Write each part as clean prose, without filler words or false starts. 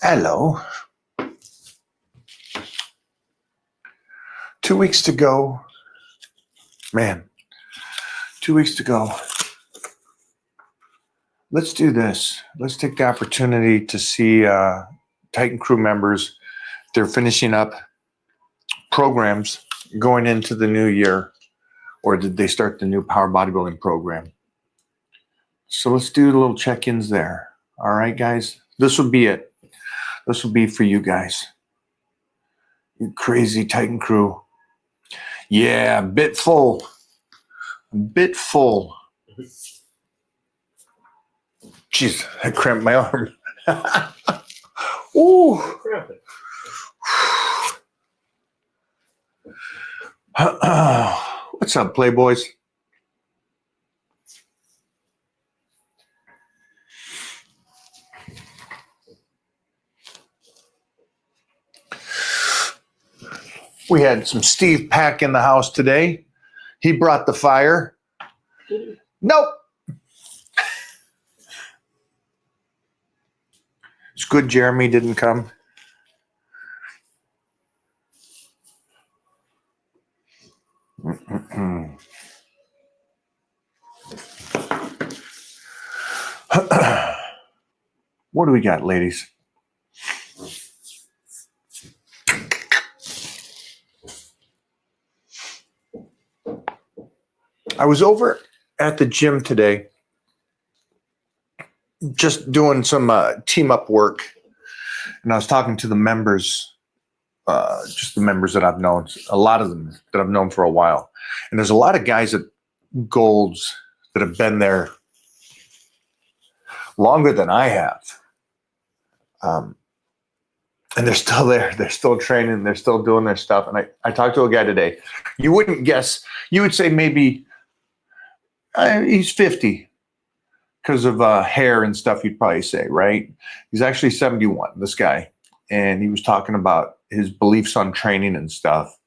Hello. 2 weeks to go. Man, 2 weeks to go. Let's do this. Let's take the opportunity to see Titan crew members. They're finishing up programs going into the new year, or did they start the new power bodybuilding program? So let's do the little check-ins there. All right, guys, this will be it. This will be for you guys. You crazy Titan crew. Yeah, a bit full. A bit full. Jeez, I cramped my arm. Ooh. What's up, Playboys? We had some Steve Pack in the house today. He brought the fire. Nope. It's good Jeremy didn't come. What do we got, ladies? I was over at the gym today, just doing some team up work, and I was talking to the members, just the members that I've known, a lot of them that I've known for a while. And there's a lot of guys at Gold's that have been there longer than I have. And they're still there. They're still training. They're still doing their stuff. And I talked to a guy today. You wouldn't guess. You would say maybe he's 50 because of hair and stuff, you'd probably say, right? He's actually 71, this guy. And he was talking about his beliefs on training and stuff.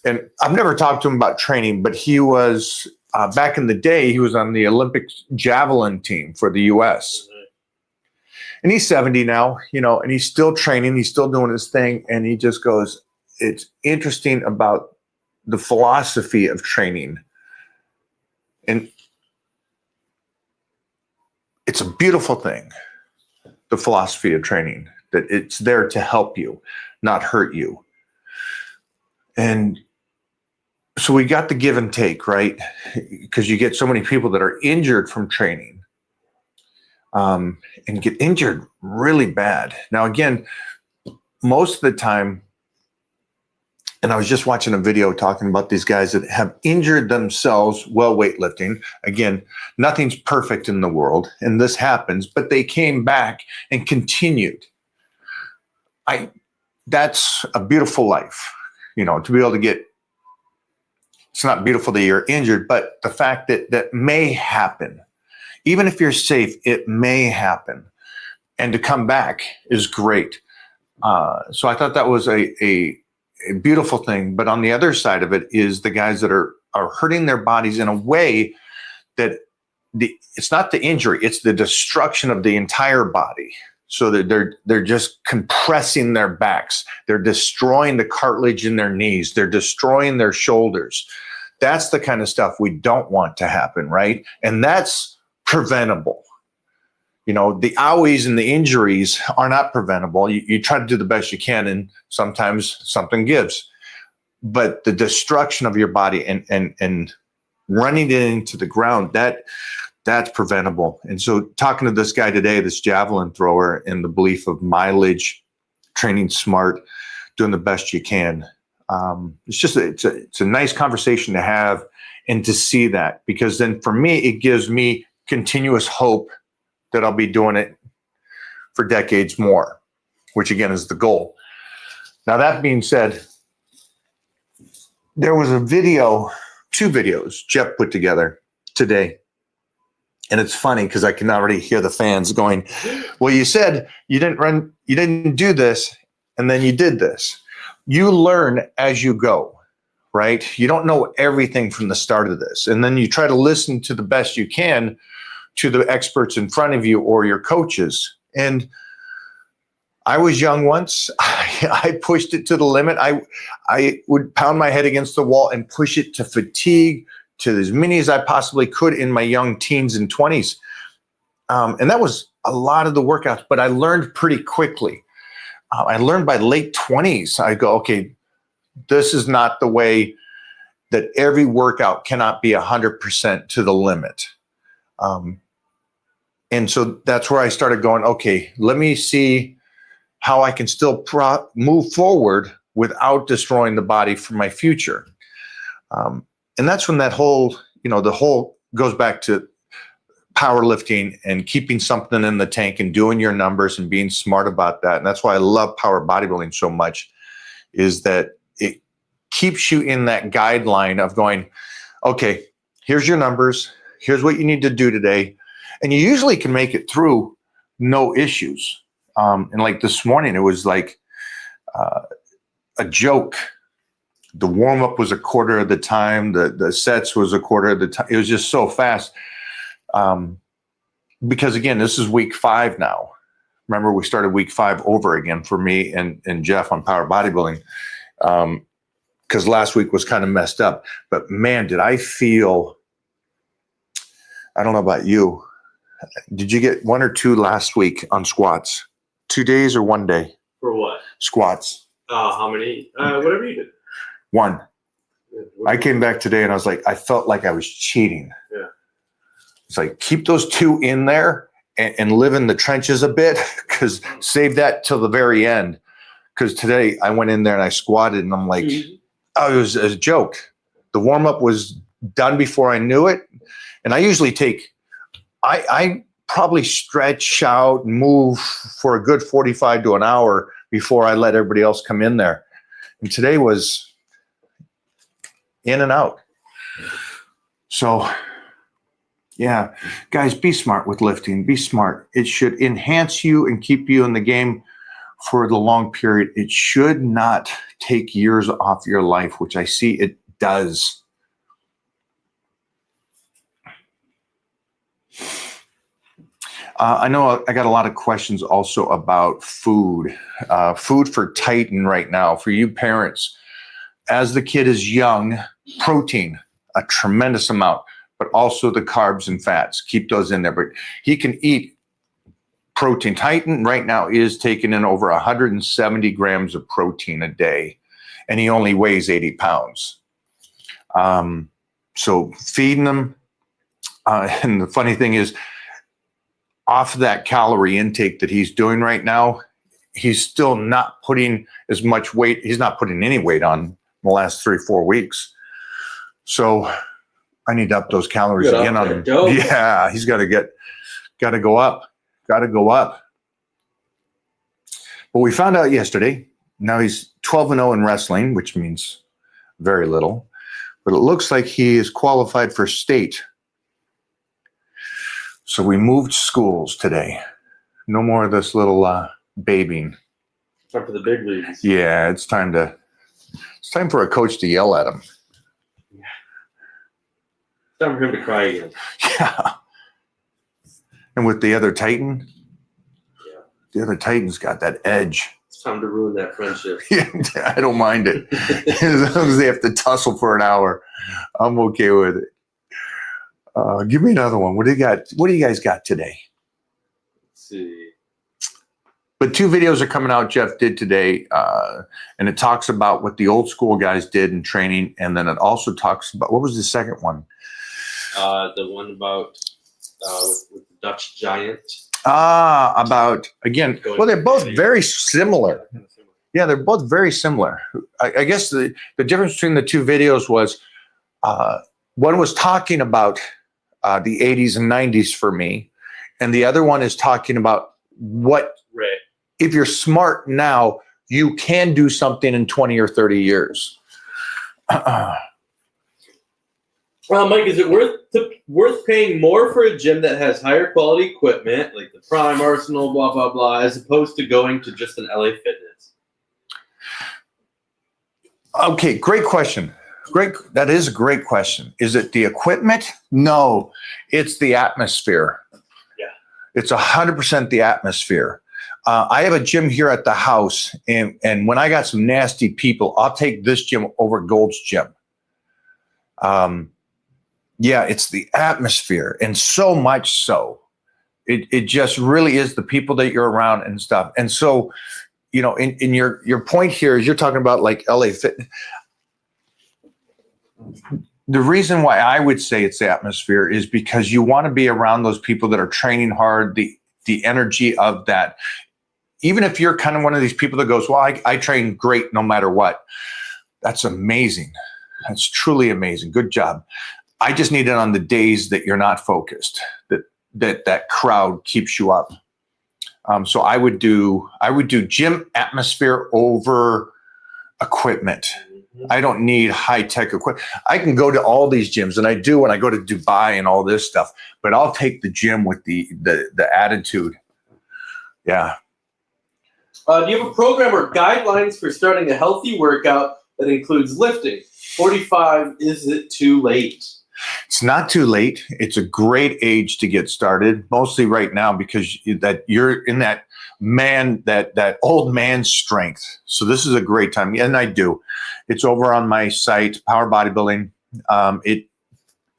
And I've never talked to him about training, but he was, back in the day, he was on the Olympic javelin team for the U.S. And he's 70 now, you know, and he's still training. He's still doing his thing. And he just goes, it's interesting about the philosophy of training. And it's a beautiful thing, the philosophy of training, that it's there to help you, not hurt you. And so we got the give and take, right? Because you get so many people that are injured from training, and get injured really bad. Now, again, most of the time, and I was just watching a video talking about these guys that have injured themselves while weightlifting. Again, nothing's perfect in the world, and this happens, but they came back and continued. That's a beautiful life, you know, to be able to get. It's not beautiful that you're injured, but the fact that that may happen, even if you're safe, it may happen, and to come back is great. So I thought that was a beautiful thing. But on the other side of it is the guys that are hurting their bodies in a way that it's not the injury, it's the destruction of the entire body. So that they're just compressing their backs. They're destroying the cartilage in their knees. They're destroying their shoulders. That's the kind of stuff we don't want to happen, right? And that's preventable. You know, the owies and the injuries are not preventable. You try to do the best you can, and sometimes something gives. But the destruction of your body and running it into the ground, that's preventable. And so talking to this guy today, this javelin thrower, and the belief of mileage, training smart, doing the best you can. It's a nice conversation to have and to see that, because then for me, it gives me continuous hope that I'll be doing it for decades more, which again is the goal. Now, that being said, there was a video, 2 videos Jeff put together today. And it's funny because I can already hear the fans going, well, you said you didn't do this, and then you did this. You learn as you go, right? You don't know everything from the start of this. And then you try to listen to the best you can to the experts in front of you or your coaches. And I was young once. I pushed it to the limit. I would pound my head against the wall and push it to fatigue, to as many as I possibly could in my young teens and 20s. And that was a lot of the workouts, but I learned pretty quickly. I learned by late 20s. I go, okay, this is not the way that every workout cannot be 100% to the limit. And so that's where I started going, okay, let me see how I can still move forward without destroying the body for my future. And that's when that whole, the whole goes back to powerlifting and keeping something in the tank and doing your numbers and being smart about that. And that's why I love power bodybuilding so much, is that it keeps you in that guideline of going, okay, here's your numbers. Here's what you need to do today. And you usually can make it through no issues. And like this morning, it was like a joke. The warm-up was a quarter of the time. The sets was a quarter of the time. It was just so fast. Because again, this is week 5 now. Remember, we started week 5 over again for me and Jeff on power bodybuilding. Because last week was kind of messed up. But man, did I feel, I don't know about you. Did you get 1 or 2 last week on squats? 2 days or 1 day? For what? Squats. How many? Whatever you did. 1. I came back today and I was like, I felt like I was cheating. Yeah. It's like, keep those 2 in there and live in the trenches a bit, because save that till the very end. Because today I went in there and I squatted and I'm like, oh, it was a joke. The warm-up was done before I knew it. And I usually take, I probably stretch out and move for a good 45 to an hour before I let everybody else come in there. And today was in and out. So, yeah, guys, be smart with lifting. Be smart. It should enhance you and keep you in the game for the long period. It should not take years off your life, which I see it does. I know I got a lot of questions also about food. Food for Titan right now, for you parents. As the kid is young, protein, a tremendous amount, but also the carbs and fats. Keep those in there. But he can eat protein. Titan right now is taking in over 170 grams of protein a day, and he only weighs 80 pounds. So feeding them. And the funny thing is, off that calorie intake that he's doing right now, he's still not putting as much weight. He's not putting any weight on in the last 3 or 4 weeks. So I need to up those calories again on him. Yeah, he's got to go up. Got to go up. But we found out yesterday, now he's 12-0 in wrestling, which means very little. But it looks like he is qualified for state. So we moved schools today. No more of this little babying. Time for the big leagues. Yeah, it's time for a coach to yell at him. Yeah. Time for him to cry again. Yeah. And with the other Titan, yeah, the other Titan's got that edge. It's time to ruin that friendship. Yeah, I don't mind it. As long as they have to tussle for an hour, I'm okay with it. Give me another one. What do you got? What do you guys got today? Let's see. But 2 videos are coming out Jeff did today, and it talks about what the old school guys did in training, and then it also talks about, what was the second one? The one about with the Dutch giant. About, again, well, they're both very similar. Yeah, they're both very similar. I guess the difference between the 2 videos was one was talking about the 80s and 90s for me, and the other one is talking about what, right, if you're smart now, you can do something in 20 or 30 years. Well, Mike, is it worth paying more for a gym that has higher quality equipment, like the Prime Arsenal, blah, blah, blah, as opposed to going to just an LA Fitness? Okay, great question. Great. That is a great question. Is it the equipment? No, it's the atmosphere. Yeah. It's 100% the atmosphere. I have a gym here at the house, and when I got some nasty people, I'll take this gym over Gold's gym. Yeah, it's the atmosphere, and so much so. It just really is the people that you're around and stuff. And so, you know, in your point here is you're talking about like LA Fit. The reason why I would say it's the atmosphere is because you want to be around those people that are training hard, the energy of that. Even if you're kind of one of these people that goes, well, I train great no matter what. That's amazing. That's truly amazing. Good job. I just need it on the days that you're not focused, that crowd keeps you up. So I would do gym atmosphere over equipment. I don't need high-tech equipment. I can go to all these gyms, and I do when I go to Dubai and all this stuff, but I'll take the gym with the attitude. Yeah. Do you have a program or guidelines for starting a healthy workout that includes lifting? 45, is it too late? It's not too late. It's a great age to get started, mostly right now because you're in that old man strength. So this is a great time. And I do. It's over on my site, Power Bodybuilding.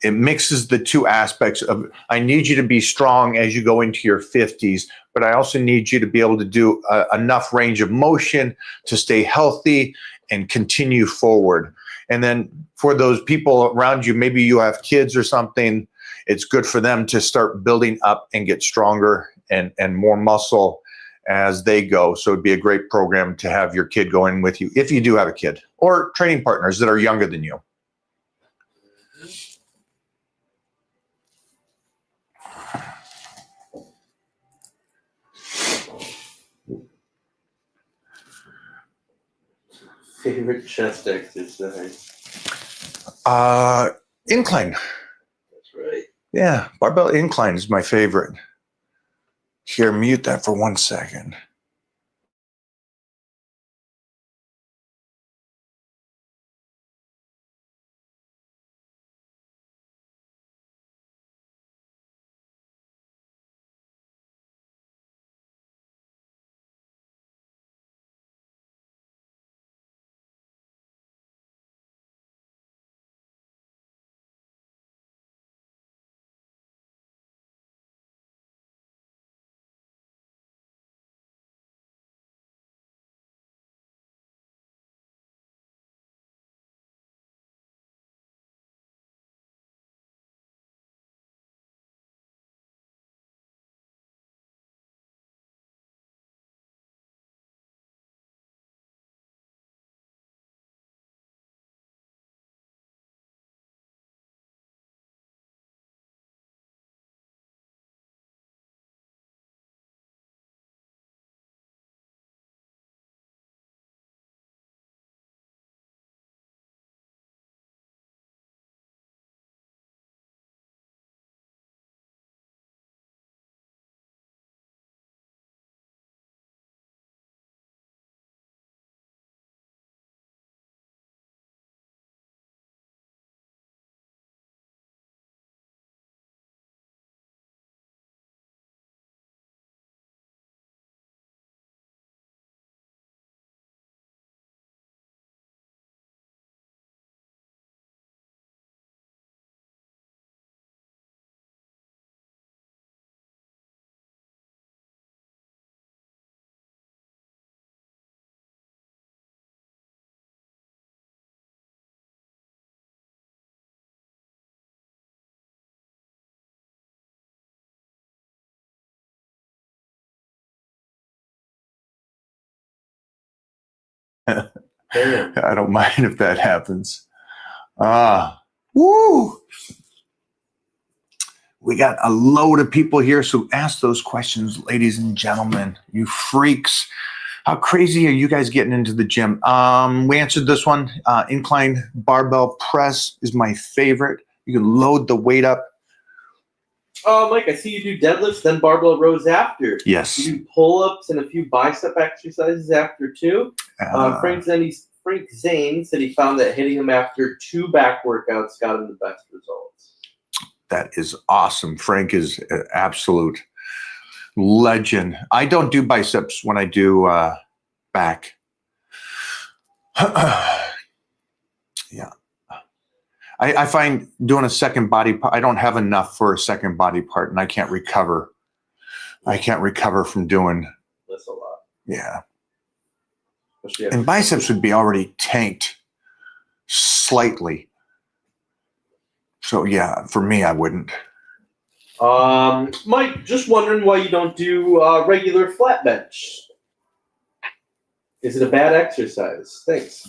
It mixes the two aspects of I need you to be strong as you go into your 50s, but I also need you to be able to do enough range of motion to stay healthy and continue forward. And then for those people around you, maybe you have kids or something, it's good for them to start building up and get stronger and more muscle as they go. So it'd be a great program to have your kid going with you if you do have a kid or training partners that are younger than you. Favorite chest exercise? Incline. That's right. Yeah, barbell incline is my favorite. Here, mute that for 1 second. I don't mind if that happens. Woo! We got a load of people here, so ask those questions, ladies and gentlemen. You freaks. How crazy are you guys getting into the gym? We answered this one. Incline barbell press is my favorite. You can load the weight up. Mike, I see you do deadlifts, then barbell rows after. Yes. You do pull-ups and a few bicep exercises after too. Frank's Frank Zane said he found that hitting him after 2 back workouts got him the best results. That is awesome. Frank is an absolute legend. I don't do biceps when I do back. Yeah. I find doing a second body part, I don't have enough for a second body part, and I can't recover. I can't recover from doing. That's a lot. Yeah. Especially And biceps would be already tanked slightly. So yeah, for me, I wouldn't. Mike, just wondering why you don't do regular flat bench. Is it a bad exercise? Thanks.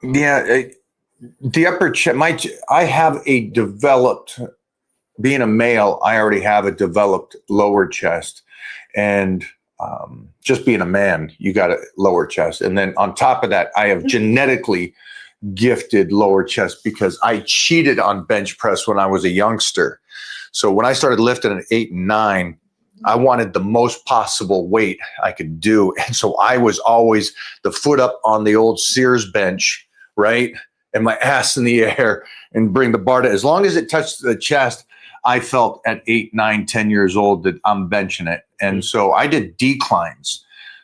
Yeah, the upper chest. I have a developed. Being a male, I already have a developed lower chest, and just being a man, you got a lower chest, and then on top of that, I have genetically gifted lower chest because I cheated on bench press when I was a youngster. So when I started lifting at 8 and 9, I wanted the most possible weight I could do. And so I was always the foot up on the old Sears bench, right? And my ass in the air and bring the bar to, as long as it touched the chest, I felt at 8, 9, 10 years old that I'm benching it. And so I did declines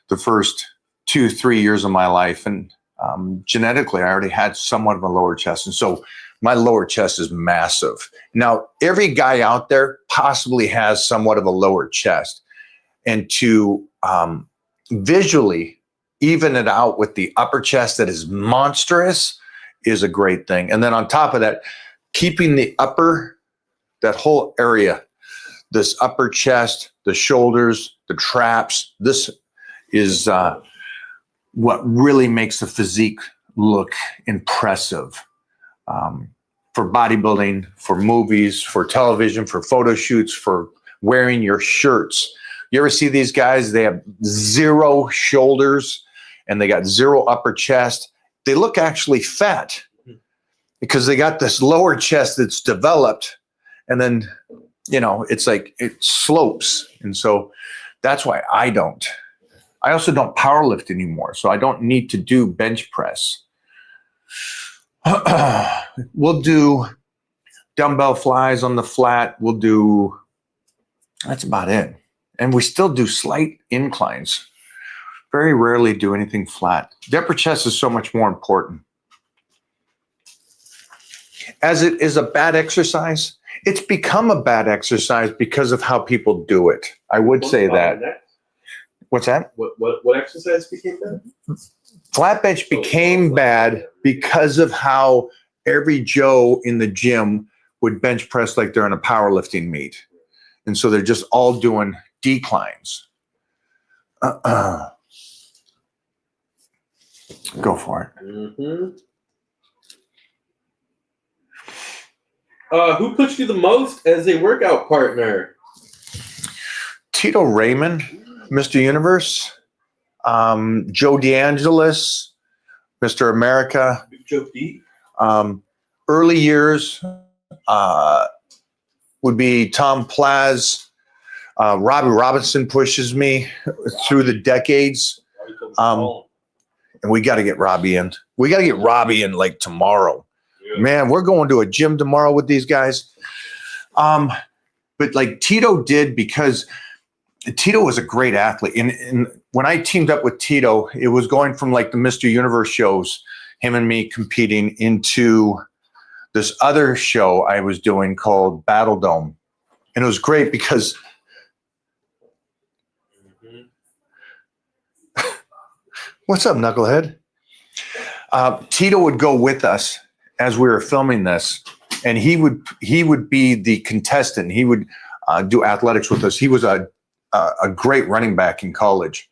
the first 2, 3 years of my life. And genetically, I already had somewhat of a lower chest. And so my lower chest is massive. Now, every guy out there possibly has somewhat of a lower chest. And to visually even it out with the upper chest that is monstrous is a great thing. And then on top of that, keeping the upper, that whole area, this upper chest, the shoulders, the traps, this is what really makes the physique look impressive. For bodybuilding, for movies, for television, for photo shoots, for wearing your shirts. You ever see these guys? They have 0 shoulders and they got 0 upper chest. They look actually fat because they got this lower chest that's developed, and then, you know, it's like it slopes. And so that's why I don't. I also don't power lift anymore, so I don't need to do bench press. We'll do dumbbell flies on the flat. We'll do, that's about it. And we still do slight inclines. Very rarely do anything flat. The upper chest is so much more important. As it is a bad exercise, it's become a bad exercise because of how people do it. I would say that. What's that? What exercise became bad? Flat bench became bad because of how every Joe in the gym would bench press like they're in a powerlifting meet. And so they're just all doing declines. Go for it. Mm-hmm. Who pushed you the most as a workout partner? Tito Raymond, Mr. Universe. Joe DeAngelis, Mr. America. Joe D. Early years would be Tom Plaz. Robby Robinson pushes me through the decades. And we got to get Robby in. We got to get Robby in like tomorrow. Yeah. Man, we're going to a gym tomorrow with these guys. But like Tito did, because Tito was a great athlete. And when I teamed up with Tito, it was going from like the Mr. Universe shows, him and me competing, into this other show I was doing called Battle Dome. And it was great because what's up, knucklehead? Tito would go with us as we were filming this, and he would be the contestant. He would do athletics with us. He was a great running back in college.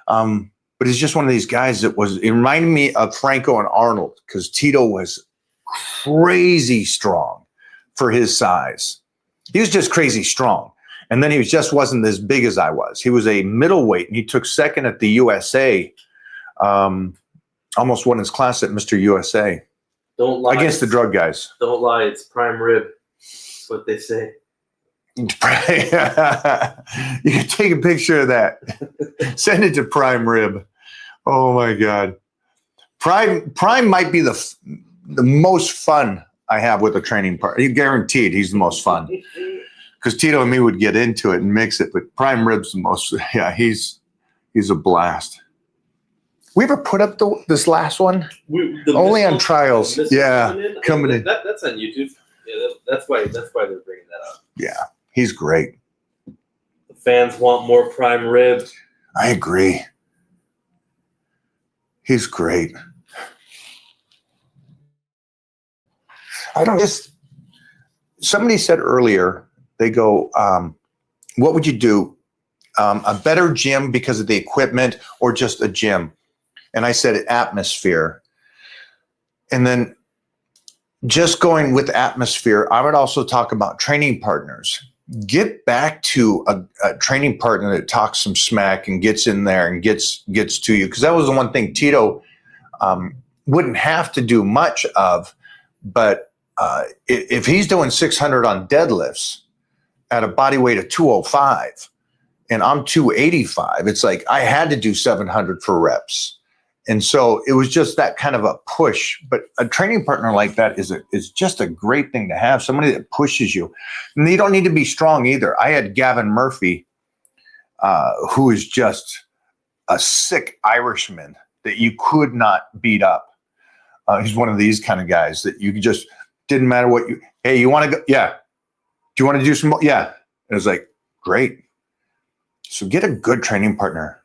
But he's just one of these guys that it reminded me of Franco and Arnold, because Tito was crazy strong for his size. He was just crazy strong. And then he just wasn't as big as I was. He was a middleweight, and he took second at the USA. Almost won his class at Mr. USA. Don't lie. Against the drug guys. Don't lie. It's prime rib. That's what they say. You can take a picture of that. Send it to Prime Rib. Oh my God. Prime might be the most fun I have with a training partner. Guaranteed he's the most fun. Because Tito and me would get into it and mix it, but Prime Rib's the most, yeah, he's a blast. We ever put up this last one? Only on trials. Yeah, coming in. That's on YouTube. Yeah, that's why they're bringing that up. Yeah, he's great. The fans want more Prime Rib. I agree. He's great. I don't just. Somebody said earlier, they go, "What would you do? A better gym because of the equipment, or just a gym?" And I said atmosphere. And then just going with atmosphere, I would also talk about training partners. Get back to a training partner that talks some smack and gets in there and gets to you. Because that was the one thing Tito wouldn't have to do much of. But if he's doing 600 on deadlifts at a body weight of 205 and I'm 285, it's like I had to do 700 for reps. And so it was just that kind of a push. But a training partner like that is just a great thing to have, somebody that pushes you. And you don't need to be strong either. I had Gavin Murphy, who is just a sick Irishman that you could not beat up. He's one of these kind of guys that you just didn't matter what you, hey, you want to go? Yeah. Do you want to do some more? Yeah. And it was like, great. So get a good training partner.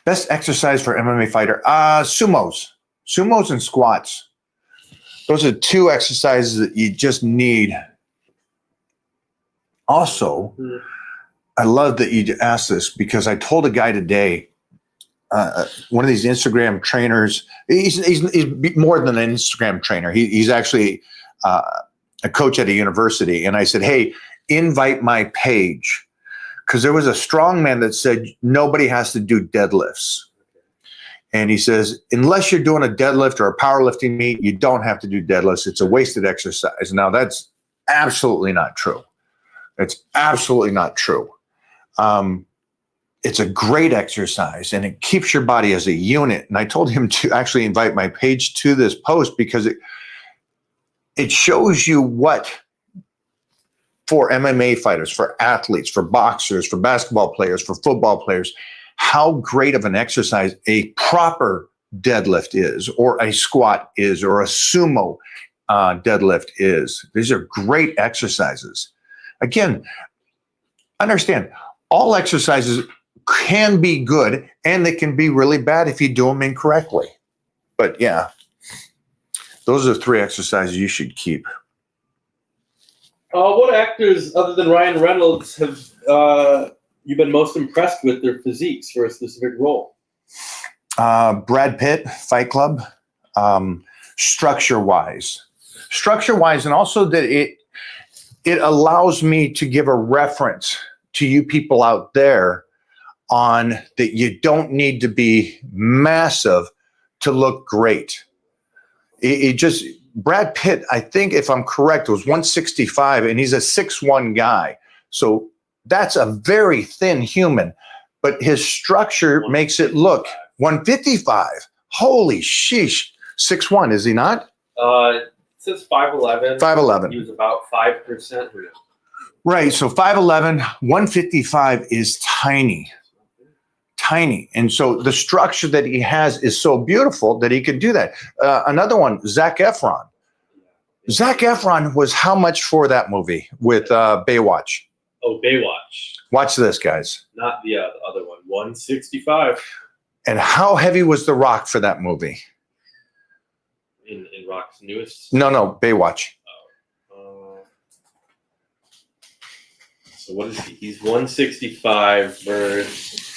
Best exercise for MMA fighter, sumos and squats. Those are two exercises that you just need. Also, I love that you asked this because I told a guy today, one of these Instagram trainers, he's more than an Instagram trainer. He's actually a coach at a university. And I said, hey, invite my page. Because there was a strong man that said nobody has to do deadlifts. And he says, unless you're doing a deadlift or a powerlifting meet, you don't have to do deadlifts. It's a wasted exercise. Now, that's absolutely not true. It's absolutely not true. It's a great exercise, and it keeps your body as a unit. And I told him to actually invite my page to this post because it shows you what, for MMA fighters, for athletes, for boxers, for basketball players, for football players, how great of an exercise a proper deadlift is, or a squat is, or a sumo deadlift is. These are great exercises. Again, understand, all exercises can be good, and they can be really bad if you do them incorrectly. But yeah, those are 3 exercises you should keep. What actors, other than Ryan Reynolds, have you been most impressed with their physiques for a specific role? Brad Pitt, Fight Club, structure-wise, and also that it allows me to give a reference to you people out there on that you don't need to be massive to look great. It just... Brad Pitt, I think, if I'm correct, was 165, and he's a 6'1" guy. So that's a very thin human, but his structure makes it look 155. Holy sheesh. 6'1", is he not? It says 5'11". 5'11". He was about 5%. Right, so 5'11", 155 is tiny. Tiny. And so the structure that he has is so beautiful that he could do that. Another one, Zac Efron. Zac Efron was how much for that movie with Baywatch? Oh, Baywatch. Watch this, guys. Not the other one. 165. And how heavy was The Rock for that movie? In Rock's newest? No, Baywatch. So what is he? He's 165 versus...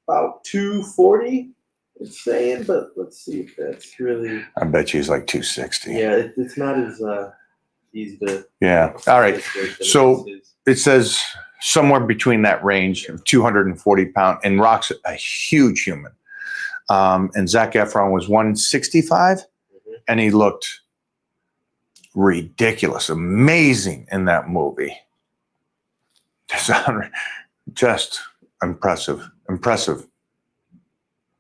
about 240, it's saying, but let's see if that's really. I bet you he's like 260. Yeah, it's not as easy to. Yeah. All right. So it says somewhere between that range of 240 pounds, and Rock's a huge human. And Zac Efron was 165, and he looked ridiculous, amazing in that movie. Just impressive.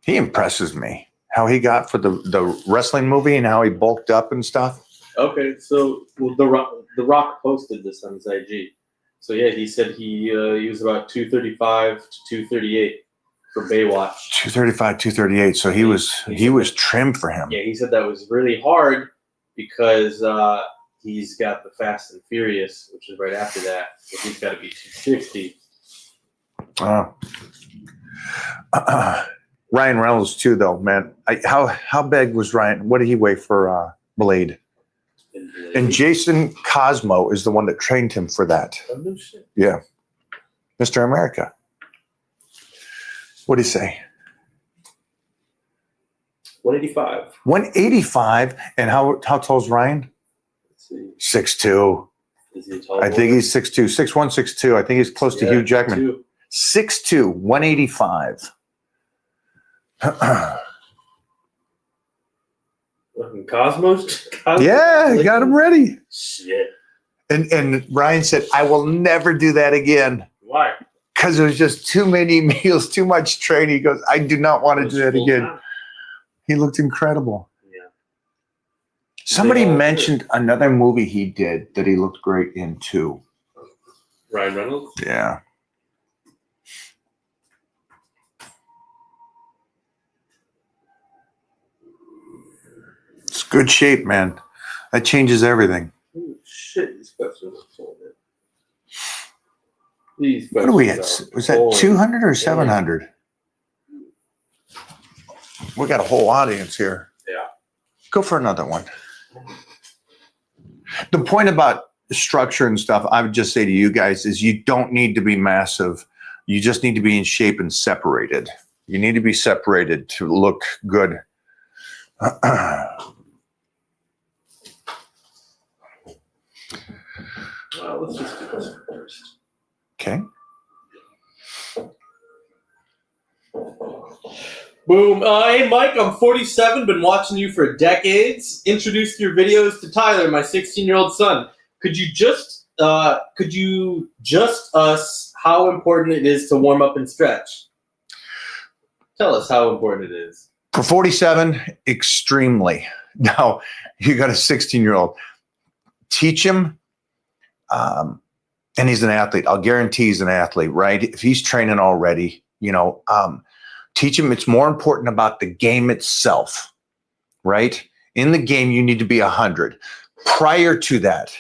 He impresses me. How he got for the wrestling movie and how he bulked up and stuff. Okay, so The Rock posted this on his IG. So yeah, he said he was about 235 to 238 for Baywatch. 235, 238. So he was trim for him. Yeah, he said that was really hard because he's got the Fast and Furious, which is right after that. So he's got to be 260. Ryan Reynolds too, though, man. How big was Ryan? What did he weigh for Blade? And Jason Cosmo is the one that trained him for that. Oh, no shit. Yeah. Mr. America. What do you say? 185. 185. And how tall is Ryan? Let's see. 6'2". Is he tall? I think he's 6'2", 6'1", 6'2". I think he's close to Hugh Jackman. 6'2", 185. Cosmos? Yeah, got him ready. Shit. And Ryan said, I will never do that again. Why? Because there's just too many meals, too much training. He goes, I do not want to do that again. Time. He looked incredible. Yeah. Somebody mentioned another movie he did that he looked great in too. Ryan Reynolds? Yeah. It's good shape, man. That changes everything. Oh, shit, these questions are full, man. These What are we at? Was that 200 or 700? We got a whole audience here. Yeah. Go for another one. The point about structure and stuff, I would just say to you guys, is you don't need to be massive. You just need to be in shape and separated. You need to be separated to look good. Let's just do this one first. Okay. Boom. Hey, Mike, I'm 47, been watching you for decades. Introduced your videos to Tyler, my 16-year-old son. Could you just us how important it is to warm up and stretch? Tell us how important it is. For 47, extremely. Now, you got a 16-year-old. Teach him, and he's an athlete. I'll guarantee he's an athlete, right? If he's training already, teach him it's more important about the game itself, right? In the game, you need to be 100. Prior to that,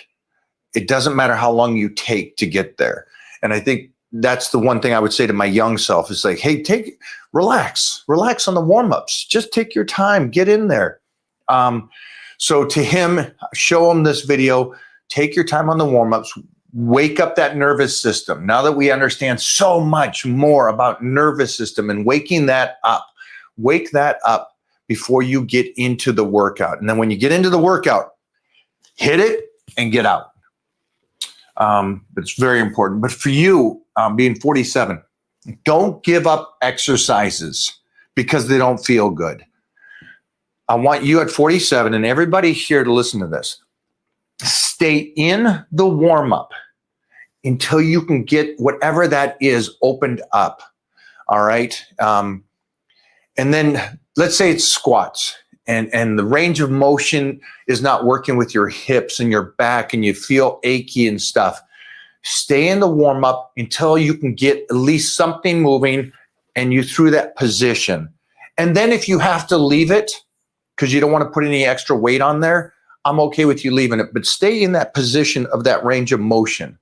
it doesn't matter how long you take to get there. And I think that's the one thing I would say to my young self is like, hey, relax on the warm-ups. Just take your time, get in there. So to him, show him this video, take your time on the warm-ups, wake up that nervous system. Now that we understand so much more about nervous system and waking that up, wake that up before you get into the workout. And then when you get into the workout, hit it and get out. It's very important. But for you, being 47, don't give up exercises because they don't feel good. I want you at 47 and everybody here to listen to this. Stay in the warm-up until you can get whatever that is opened up. All right. And then let's say it's squats and the range of motion is not working with your hips and your back and you feel achy and stuff. Stay in the warm-up until you can get at least something moving and you through that position. And then if you have to leave it because you don't want to put any extra weight on there, I'm okay with you leaving it, but stay in that position of that range of motion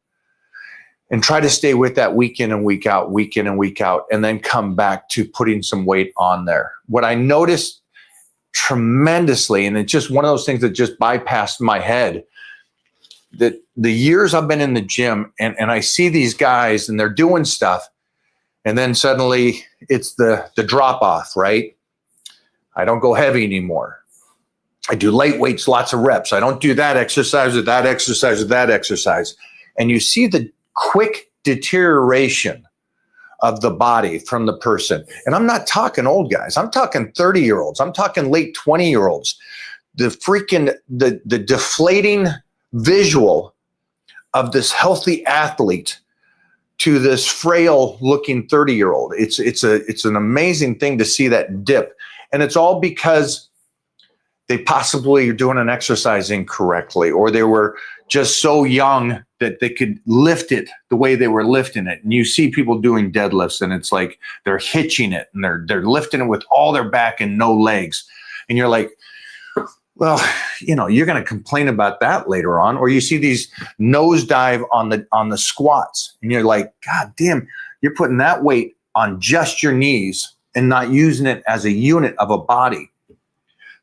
and try to stay with that week in and week out, and then come back to putting some weight on there. What I noticed tremendously, and it's just one of those things that just bypassed my head, that the years I've been in the gym and I see these guys and they're doing stuff, and then suddenly it's the drop off, right? I don't go heavy anymore. I do light weights, lots of reps. I don't do that exercise or that exercise or that exercise. And you see the quick deterioration of the body from the person. And I'm not talking old guys. I'm talking 30-year-olds. I'm talking late 20-year-olds. the deflating visual of this healthy athlete to this frail looking 30-year-old. It's an amazing thing to see that dip. And it's all because they possibly are doing an exercise incorrectly, or they were just so young that they could lift it the way they were lifting it. And you see people doing deadlifts and it's like they're hitching it and they're lifting it with all their back and no legs. And you're like, well, you're going to complain about that later on. Or you see these nosedive on the squats and you're like, God damn, you're putting that weight on just your knees and not using it as a unit of a body.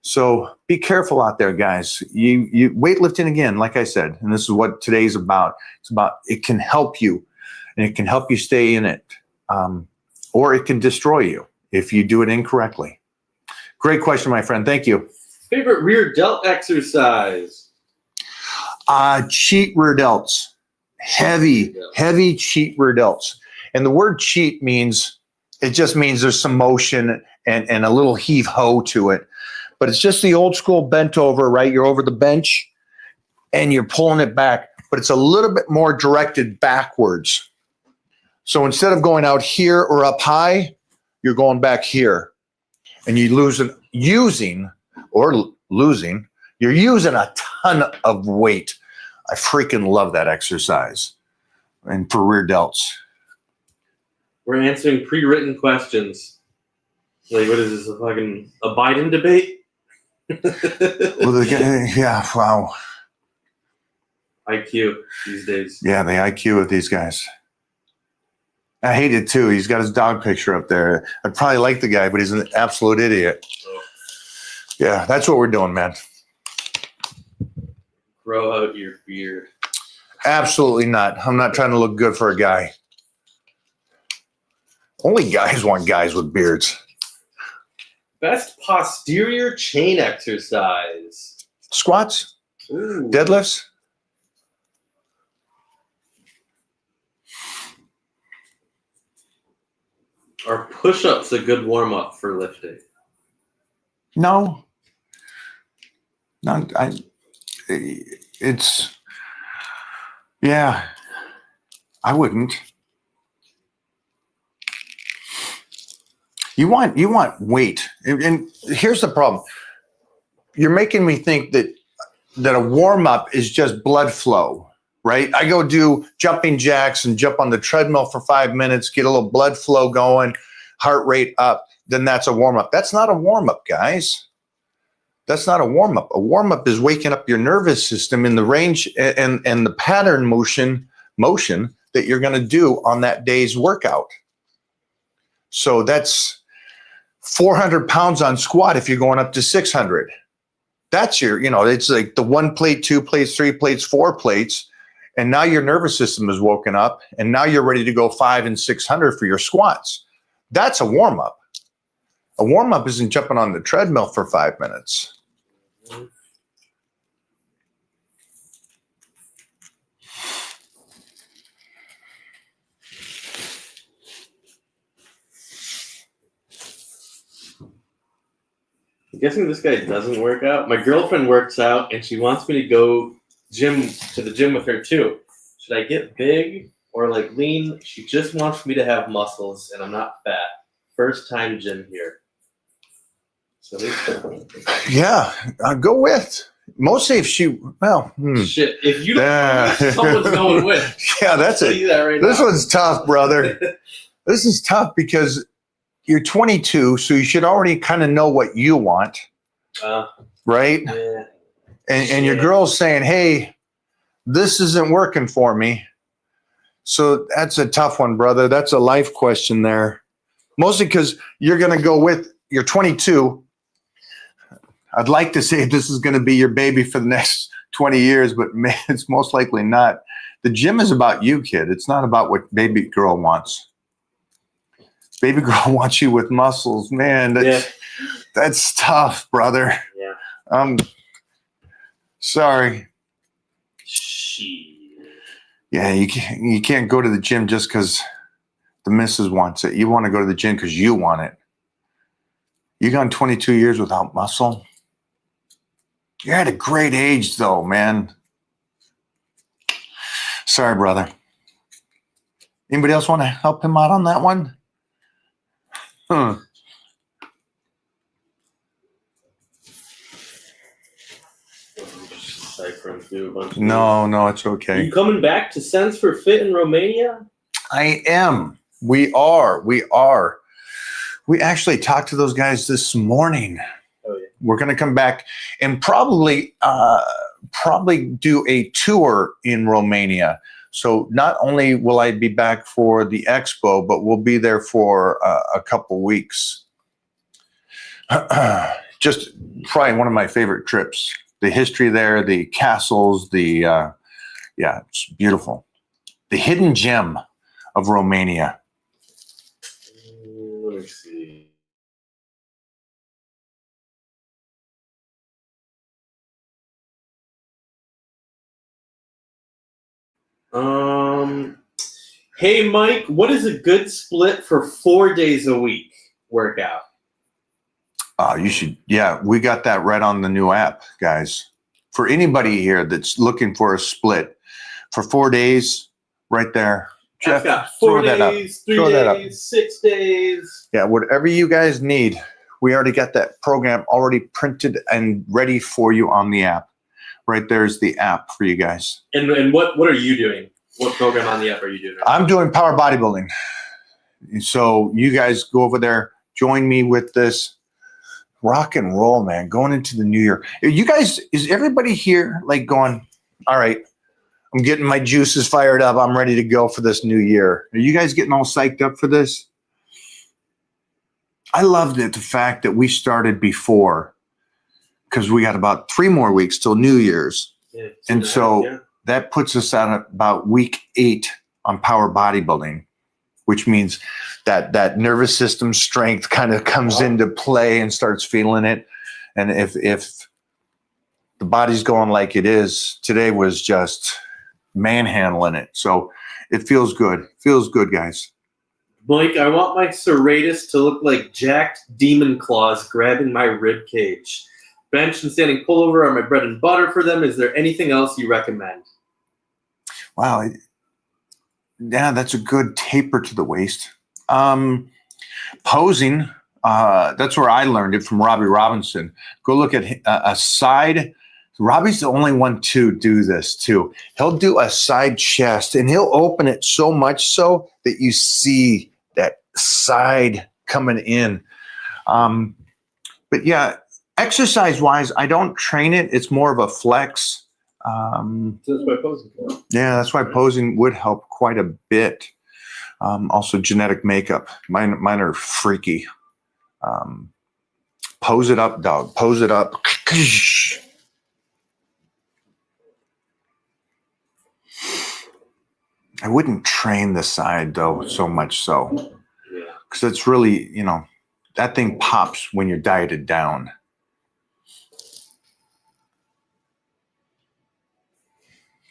So be careful out there, guys. You weightlifting, again, like I said, and this is what today's about. It's about, it can help you and it can help you stay in it. Or it can destroy you if you do it incorrectly. Great question, my friend. Thank you. Favorite rear delt exercise? Cheat rear delts. Heavy cheat rear delts. And the word cheat just means there's some motion and a little heave-ho to it. But it's just the old school bent over, right? You're over the bench and you're pulling it back, but it's a little bit more directed backwards. So instead of going out here or up high, you're going back here. And you're using a ton of weight. I freaking love that exercise. And for rear delts. We're answering pre-written questions. Like, what is this, a Biden debate? Well, yeah, wow. IQ these days. Yeah, the IQ of these guys. I hate it too. He's got his dog picture up there. I'd probably like the guy, but he's an absolute idiot. Oh. Yeah, that's what we're doing, man. Grow out your beard. Absolutely not. I'm not trying to look good for a guy. Only guys want guys with beards. Best posterior chain exercise. Squats. Ooh. Deadlifts. Are push-ups a good warm-up for lifting? No. I wouldn't. You want weight. And here's the problem. You're making me think that a warm-up is just blood flow, right? I go do jumping jacks and jump on the treadmill for 5 minutes, get a little blood flow going, heart rate up, then that's a warm-up. That's not a warm-up, guys. That's not a warm-up. A warm-up is waking up your nervous system in the range and the pattern motion that you're going to do on that day's workout. So that's 400 pounds on squat if you're going up to 600. That's it's like the 1 plate, 2 plates, 3 plates, 4 plates. And now your nervous system is woken up and now you're ready to go 500 and 600 for your squats. That's a warm-up. A warm-up isn't jumping on the treadmill for 5 minutes. I'm guessing this guy doesn't work out. My girlfriend works out and she wants me to go to the gym with her too. Should I get big or like lean? She just wants me to have muscles and I'm not fat. First time gym here. So yeah, go with. Mostly if she, shit, if you don't someone's going with. Yeah, that's it. This one's tough, brother. This is tough because you're 22, so you should already kind of know what you want, right? Yeah. And your girl's saying, hey, this isn't working for me. So that's a tough one, brother. That's a life question there. Mostly because you're going to go with, you're 22. I'd like to say this is going to be your baby for the next 20 years, but it's most likely not. The gym is about you, kid. It's not about what baby girl wants. Baby girl wants you with muscles. Man, that's tough, brother. Yeah. I'm sorry. Shit. Yeah, you can't go to the gym just because the missus wants it. You want to go to the gym because you want it. You gone 22 years without muscle? You're at a great age, though, man. Sorry, brother. Anybody else want to help him out on that one? Huh. Ciphering through a bunch of No, it's Are okay. you coming back to Sense for Fit in Romania? I am. We are. We actually talked to those guys this morning. Oh, yeah. We're going to come back and probably do a tour in Romania. So not only will I be back for the expo, but we'll be there for a couple weeks. Just probably one of my favorite trips. The history there, the castles, yeah, it's beautiful. The hidden gem of Romania. Let me see. Hey Mike, what is a good split for 4 days a week workout? You should, yeah, we got that right on the new app, guys. For anybody here that's looking for a split for 4 days, right there. Jeff, I've got throw 4 that up. days, 3 Throw that up. days, 6 days. Yeah, whatever you guys need, we already got that program already printed and ready for you on the app. Right there's the app for you guys. And what are you doing? What program on the app are you doing? I'm doing power bodybuilding. So you guys go over there, join me with this rock and roll, man, going into the new year. You guys, is everybody here like going, all right, I'm getting my juices fired up. I'm ready to go for this new year. Are you guys getting all psyched up for this? I loved it, the fact that we started before, because we got about 3 more weeks till New Year's. Yeah, And so that puts us at about week 8 on power bodybuilding, which means that nervous system strength kind of comes into play and starts feeling it. And if the body's going like it is, today was just manhandling it. So it feels good. Feels good, guys. Mike, I want my serratus to look like jacked demon claws grabbing my rib cage. Bench and standing pullover are my bread and butter for them. Is there anything else you recommend? Wow. Yeah, that's a good taper to the waist. Posing, that's where I learned it from Robby Robinson. Go look at a side. Robbie's the only one to do this too. He'll do a side chest and he'll open it so much so that you see that side coming in. But yeah, exercise-wise, I don't train it. It's more of a flex. So that's why posing can help. Yeah, that's why posing would help quite a bit. Also, genetic makeup. Mine are freaky. Pose it up, dog. Pose it up. I wouldn't train the side, though, so much so. Yeah. Because it's really, that thing pops when you're dieted down.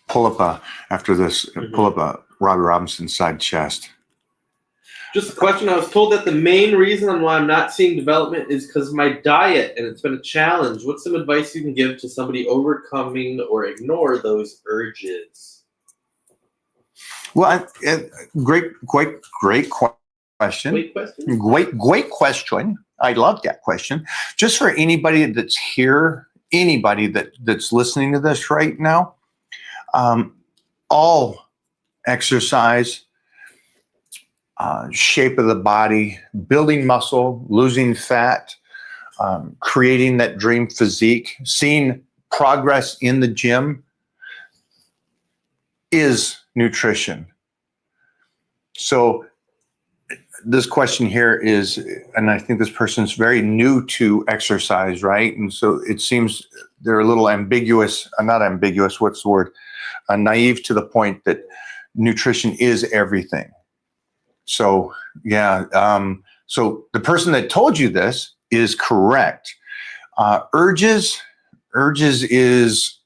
Pull up after this, pull up a Robby Robinson side chest. Just a question. I was told that the main reason why I'm not seeing development is because of my diet, and it's been a challenge. What's some advice you can give to somebody overcoming or ignore those urges? Well, great question. Great question. Great question. I love that question. Just for anybody that's here, anybody that's listening to this right now, all exercise, shape of the body, building muscle, losing fat, creating that dream physique, seeing progress in the gym is nutrition. So this question here is, and I think this person's very new to exercise, right? And so it seems they're a little ambiguous, not ambiguous, what's the word? Naive to the point that nutrition is everything. So, yeah. So the person that told you this is correct. Urges is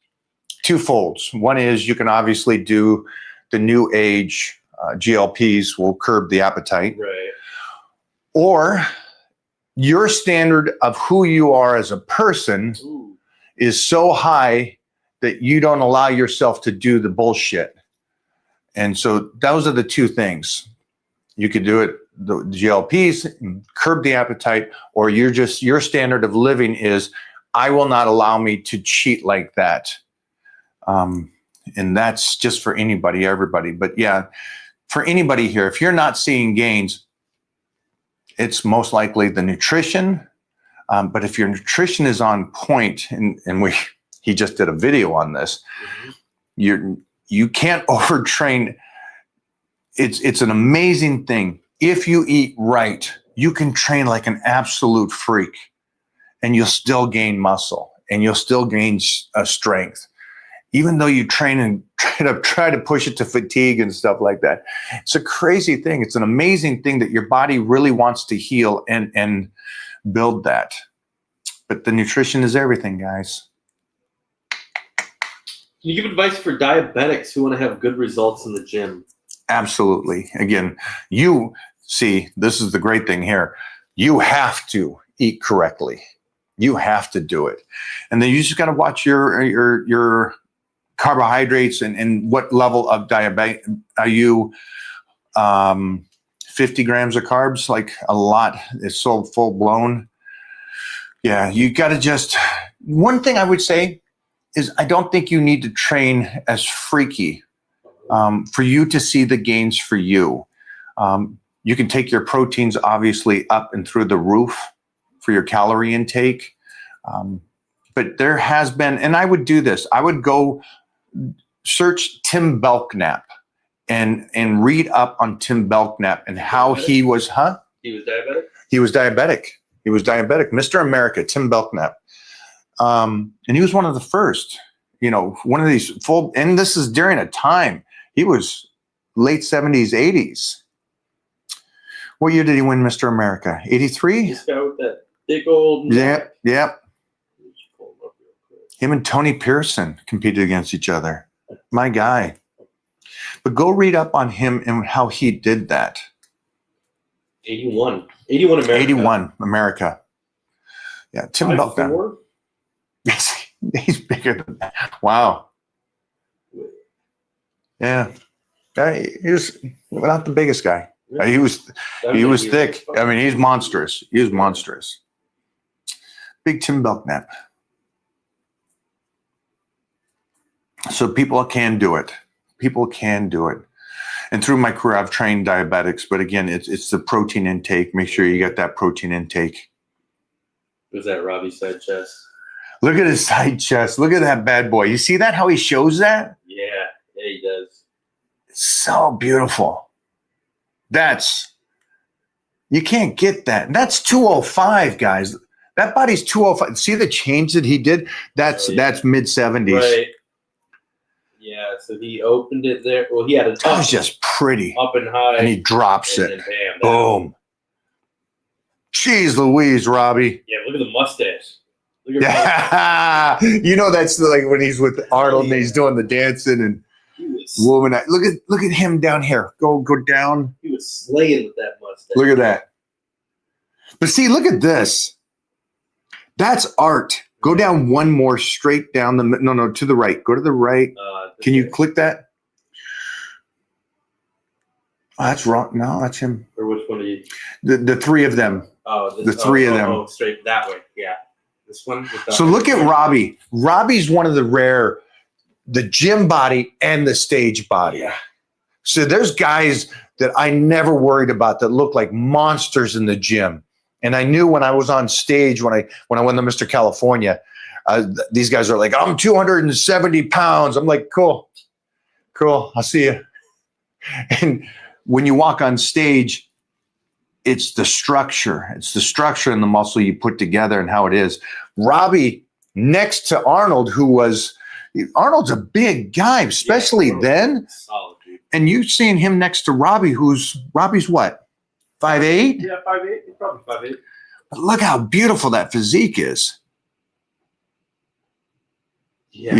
twofolds. One is you can obviously do the new age GLPs will curb the appetite. Right. Or your standard of who you are as a person is so high that you don't allow yourself to do the bullshit. And so those are the two things. You could do it, the GLPs, curb the appetite, or your standard of living is, I will not allow me to cheat like that. And that's just for anybody, everybody. But yeah, for anybody here, if you're not seeing gains, it's most likely the nutrition. But if your nutrition is on point, and he just did a video on this, you can't overtrain. It's an amazing thing. If you eat right, you can train like an absolute freak, and you'll still gain muscle, and you'll still gain strength, even though you train and try to push it to fatigue and stuff like that. It's a crazy thing. It's an amazing thing that your body really wants to heal and build that. But the nutrition is everything, guys. Can you give advice for diabetics who want to have good results in the gym? Absolutely. Again, you see, this is the great thing here. You have to eat correctly. You have to do it. And then you just got to watch your carbohydrates and what level of diabetes are you. 50 grams of carbs, like a lot. It's so full blown. Yeah, you got to just, one thing I would say is I don't think you need to train as freaky for you to see the gains for you. You can take your proteins obviously up and through the roof for your calorie intake. But there has been, and I would do this, I would go search Tim Belknap and read up on Tim Belknap and how he was, He was diabetic? He was diabetic. He was diabetic. Mr. America, Tim Belknap. And he was one of the first, one of these full, and this is during a time, he was late 70s, 80s. What year did he win Mr. America? 83? This guy with that big old... Yep. Him and Tony Pearson competed against each other. My guy. But go read up on him and how he did that. 81 America. 81 America. Yeah, Tim Belknap. He's bigger than that. Wow. Yeah. He was not the biggest guy. He was thick. I mean, he's monstrous. He was monstrous. Big Tim Belknap. So people can do it. People can do it. And through my career, I've trained diabetics. But again, it's the protein intake. Make sure you get that protein intake. Was that Robby's side chest? Look at his side chest. Look at that bad boy. You see that, how he shows that? Yeah, he does. It's so beautiful. You can't get that. That's 205, guys. That body's 205. See the change that he did? That's mid-70s. Right. Yeah, so he opened it there. Well, he had it that was just pretty. Up and high. And he drops and it. Then bam, boom. Jeez Louise, Robbie. Yeah, look at the mustache. Look at that's like when he's with Arnold and he's doing the dancing and woman. Look at him down here. Go down. He was slaying with that mustache. Look at that. But see, look at this. That's art. Go down one more straight down to the right. Go to the right. Can you click that? Oh, that's wrong. No, that's him. Or which one are you? The three of them. Oh, the three of them. Oh, straight that way. Yeah. This one. So look at Robby. Robby's one of the rare, the gym body and the stage body. Yeah. So there's guys that I never worried about that look like monsters in the gym. And I knew when I was on stage, when I won the Mr. California, these guys are like, I'm 270 pounds. I'm like, cool. I'll see you. And when you walk on stage, it's the structure. It's the structure and the muscle you put together and how it is. Robby, next to Arnold, Arnold's a big guy, especially then. Solid, dude. And you've seen him next to Robby, Robby's what? 5'8"? Yeah, 5'8". He's probably 5'8". But look how beautiful that physique is. Yeah.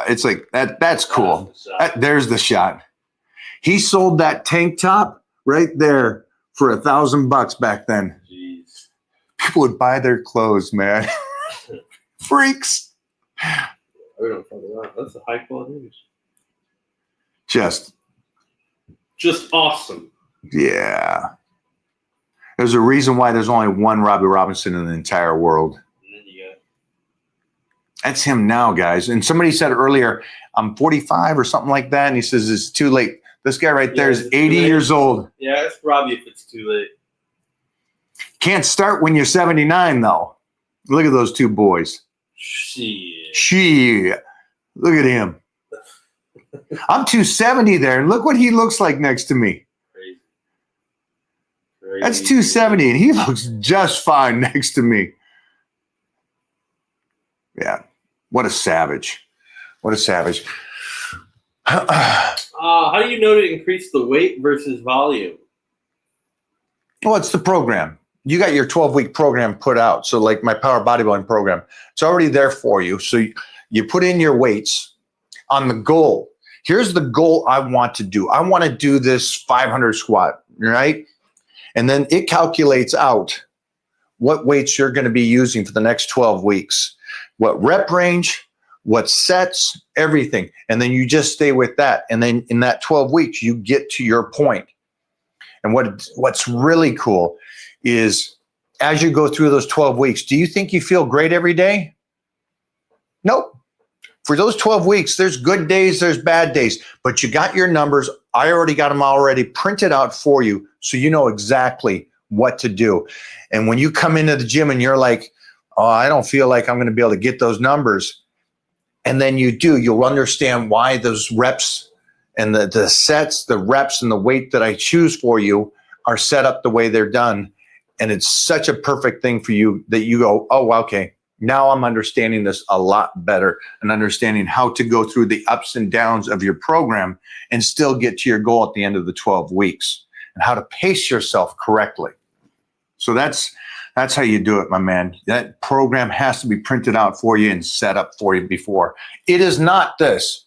It's like that. That's cool. There's the shot. He sold that tank top right there for $1,000 back then. Jeez. People would buy their clothes, man. Freaks. Right on front of that. That's a high quality image. Just awesome. yeah. There's a reason why there's only one Robby Robinson in the entire world. And then you got That's him now, guys. And somebody said earlier, I'm 45 or something like that, and he says it's too late. This guy right there is 80 years old. Yeah, it's Robby if it's too late. Can't start when you're 79, though. Look at those two boys. Shit. Look at him. I'm 270 there, and look what he looks like next to me. Crazy. That's 270, and he looks just fine next to me. Yeah. What a savage. What a savage. How do you know to increase the weight versus volume? Well, it's the program. You got your 12-week program put out. So like my power bodybuilding program, it's already there for you. So you put in your weights on the goal. Here's the goal I want to do. I want to do this 500 squat, right? And then it calculates out what weights you're going to be using for the next 12 weeks, what rep range, what sets, everything. And then you just stay with that. And then in that 12 weeks, you get to your point. And what's really cool is as you go through those 12 weeks, do you think you feel great every day? Nope. For those 12 weeks, there's good days, there's bad days, but you got your numbers. I already got them already printed out for you, so you know exactly what to do. And when you come into the gym and you're like, oh, I don't feel like I'm going to be able to get those numbers, and then you do, you'll understand why those reps and the sets, the reps and the weight that I choose for you are set up the way they're done. And it's such a perfect thing for you that you go, oh, okay, now I'm understanding this a lot better and understanding how to go through the ups and downs of your program and still get to your goal at the end of the 12 weeks and how to pace yourself correctly. So that's how you do it, my man. That program has to be printed out for you and set up for you before. It is not this.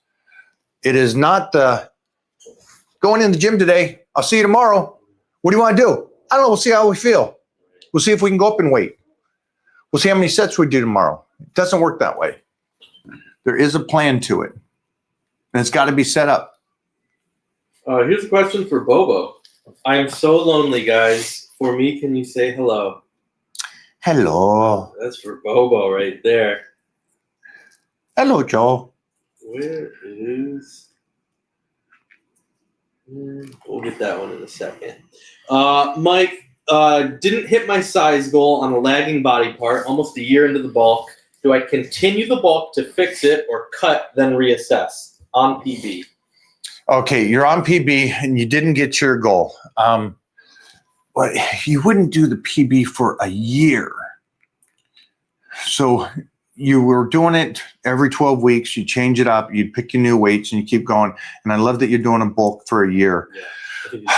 It is not the going in the gym today. I'll see you tomorrow. What do you want to do? I don't know. We'll see how we feel. We'll see if we can go up in weight. We'll see how many sets we do tomorrow. It doesn't work that way. There is a plan to it. And it's got to be set up. Here's a question for Bobo. I am so lonely, guys. For me, can you say hello? Hello. That's for Bobo right there. Hello, Joe. Where is... We'll get that one in a second. Mike, didn't hit my size goal on a lagging body part almost a year into the bulk. Do I continue the bulk to fix it or cut, then reassess on PB? Okay, you're on PB and you didn't get your goal. But you wouldn't do the PB for a year. So you were doing it every 12 weeks. You change it up. You'd pick your new weights and you keep going. And I love that you're doing a bulk for a year. Yeah. I think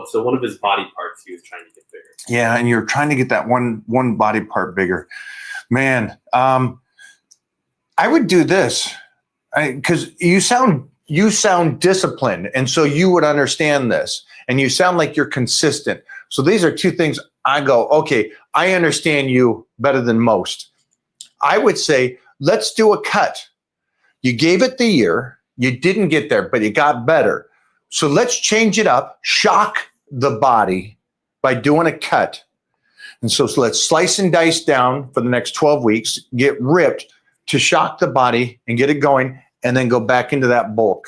so one of his body parts he was trying to get bigger. Yeah, and you're trying to get that one body part bigger. Man, I would do this because you sound disciplined, and so you would understand this, and you sound like you're consistent. So these are two things I go, okay, I understand you better than most. I would say, let's do a cut. You gave it the year, you didn't get there, but you got better. So let's change it up, shock the body by doing a cut. And so let's slice and dice down for the next 12 weeks, get ripped to shock the body and get it going, and then go back into that bulk.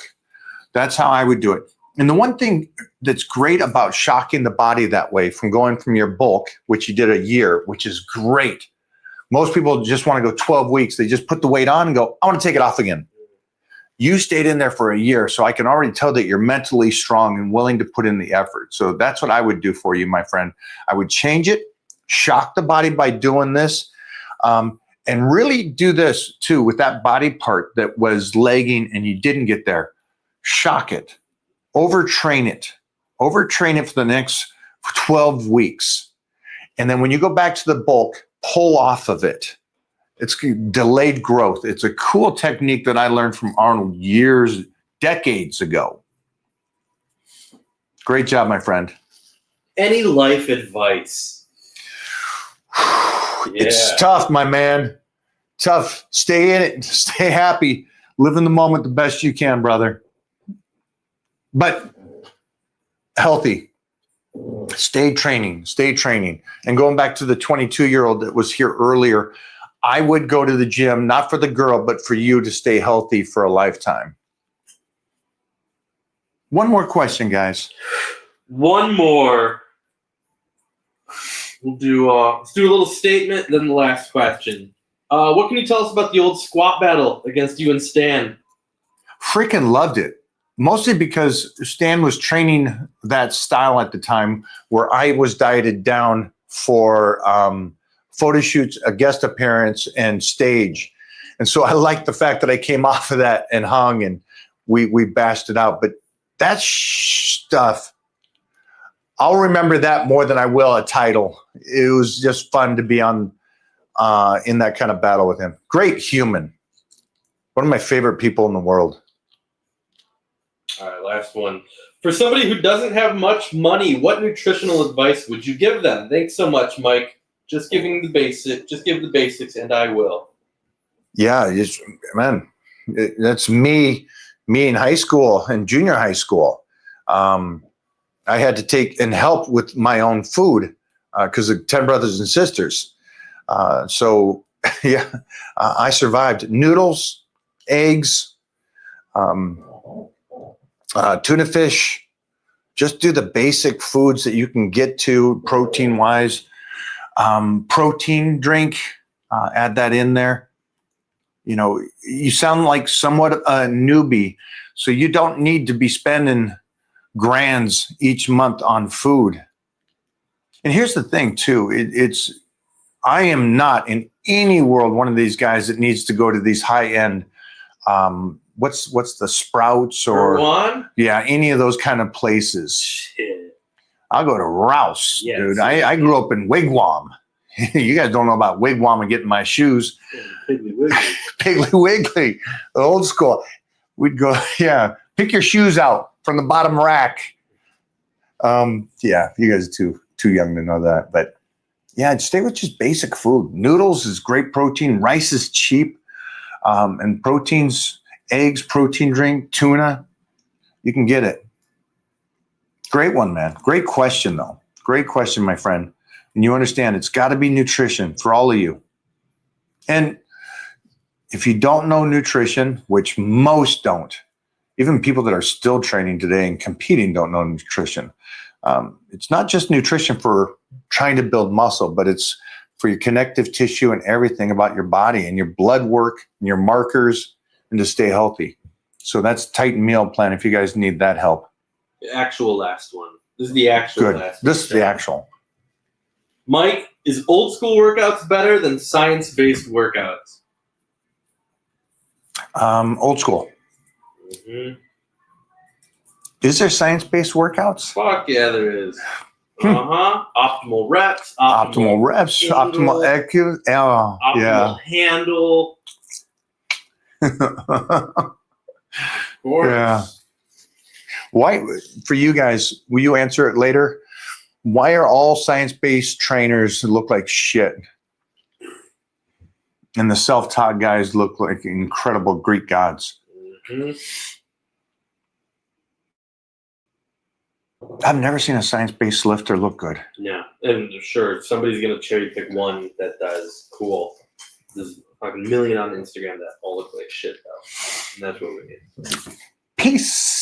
That's how I would do it. And the one thing that's great about shocking the body that way, from going from your bulk, which you did a year, which is great. Most people just want to go 12 weeks. They just put the weight on and go, I want to take it off again. You stayed in there for a year, so I can already tell that you're mentally strong and willing to put in the effort. So that's what I would do for you, my friend. I would change it, shock the body by doing this, and really do this too with that body part that was lagging and you didn't get there. Shock it, overtrain it for the next 12 weeks. And then when you go back to the bulk, pull off of it. It's delayed growth. It's a cool technique that I learned from Arnold decades ago. Great job, my friend. Any life advice? It's tough, my man. Tough. Stay in it. Stay happy. Live in the moment the best you can, brother. But healthy. Stay training. And going back to the 22-year-old that was here earlier, I would go to the gym, not for the girl, but for you to stay healthy for a lifetime. One more question, guys. One more. Let's do a little statement, then the last question. What can you tell us about the old squat battle against you and Stan? Freaking loved it. Mostly because Stan was training that style at the time where I was dieted down for photo shoots, a guest appearance, and stage. And so I liked the fact that I came off of that and hung and we bashed it out. But that stuff, I'll remember that more than I will a title. It was just fun to be on in that kind of battle with him. Great human. One of my favorite people in the world. All right, last one. For somebody who doesn't have much money, what nutritional advice would you give them? Thanks so much, Mike. Just give the basics, and I will. Yeah, that's me in high school and junior high school. I had to take and help with my own food because of 10 brothers and sisters. So, yeah, I survived. Noodles, eggs, tuna fish. Just do the basic foods that you can get to protein-wise. Protein drink, add that in there. You know, you sound like somewhat a newbie, so you don't need to be spending grands each month on food. And here's the thing, too. I am not in any world one of these guys that needs to go to these high-end, what's the Sprouts or one? Yeah, any of those kind of places. Shit. I'll go to Rouse, Yes. dude. I grew up in Wigwam. You guys don't know about Wigwam and getting my shoes. Piggly Wiggly. Piggly Wiggly, the old school. We'd go, yeah, pick your shoes out from the bottom rack. Yeah, you guys are too young to know that. But yeah, stay with just basic food. Noodles is great protein. Rice is cheap. And proteins, eggs, protein drink, tuna, you can get it. Great one, man. Great question, though. Great question, my friend. And you understand it's got to be nutrition for all of you. And if you don't know nutrition, which most don't, even people that are still training today and competing don't know nutrition. It's not just nutrition for trying to build muscle, but it's for your connective tissue and everything about your body and your blood work and your markers and to stay healthy. So that's Titan Meal Plan if you guys need that help. The actual last one. This is the actual Good. last one. This is the actual. Mike, is old school workouts better than science-based workouts? Old school. Mm-hmm. Is there science-based workouts? Fuck yeah, there is. Optimal reps. Optimal reps. handle, Optimal EQ. Oh, optimal handle. Of course. Yeah. Why, for you guys, will you answer it later? Why are all science-based trainers look like shit? And the self-taught guys look like incredible Greek gods. Mm-hmm. I've never seen a science-based lifter look good. Yeah, and sure, somebody's gonna cherry pick one that does cool. There's fucking million on Instagram that all look like shit though, and that's what we need. Peace.